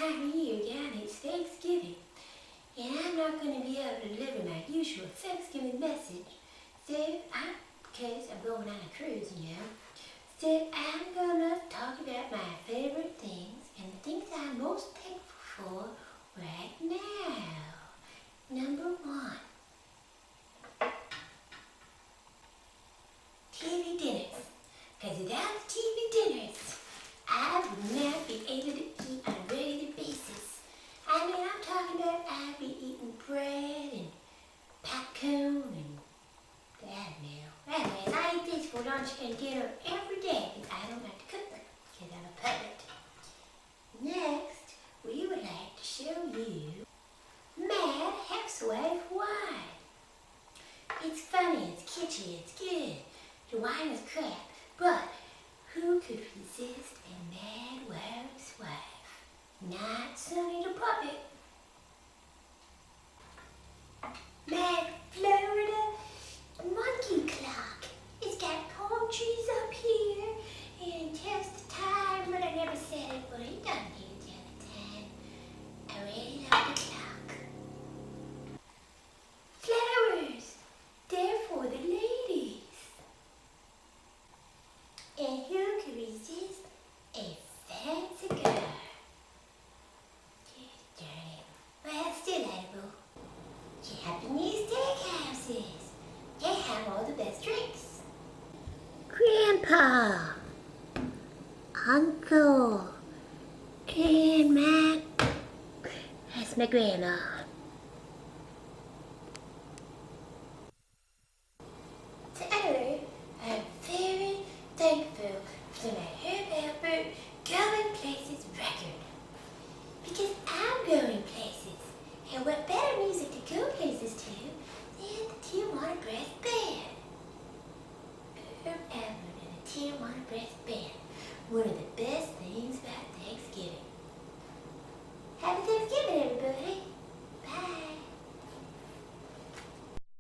time of year again. It's Thanksgiving. And I'm not going to be able to deliver my usual Thanksgiving message. Because I'm going on a cruise, So I'm going to talk about my favorite things and the things I'm most thankful for right now. Number one. TV dinners. Because without the TV dinners, I would not be able to eat on a regular basis. I mean, I'm talking about I'd be eating bread and popcorn and I don't know. Anyways, I eat this for lunch and dinner every day because I don't like to cook them because I'm a pirate. Next, we would like to show you Mad Housewife wine. It's funny, it's kitschy, it's good. The wine is crap, but who could resist a mad housewife? Not Sonny the Puppet. Mad Florida Monkey Clock. It's got palm trees up here and it tells the time, but I never said it, but it doesn't need to tell the time. I really love the clock. Flowers. They're for the ladies. And who can resist a fancy cigar? Darn it. Well, still edible. Japanese steakhouses. They have all the best drinks. Grandpa, Uncle, and that's my grandma. Today, I'm very thankful for my Herb Alpert Going Places record. Because I'm going places. And what better music to go places to than the Tijuana Brass Band? Herb Alpert and the Tijuana Brass Band. One of the best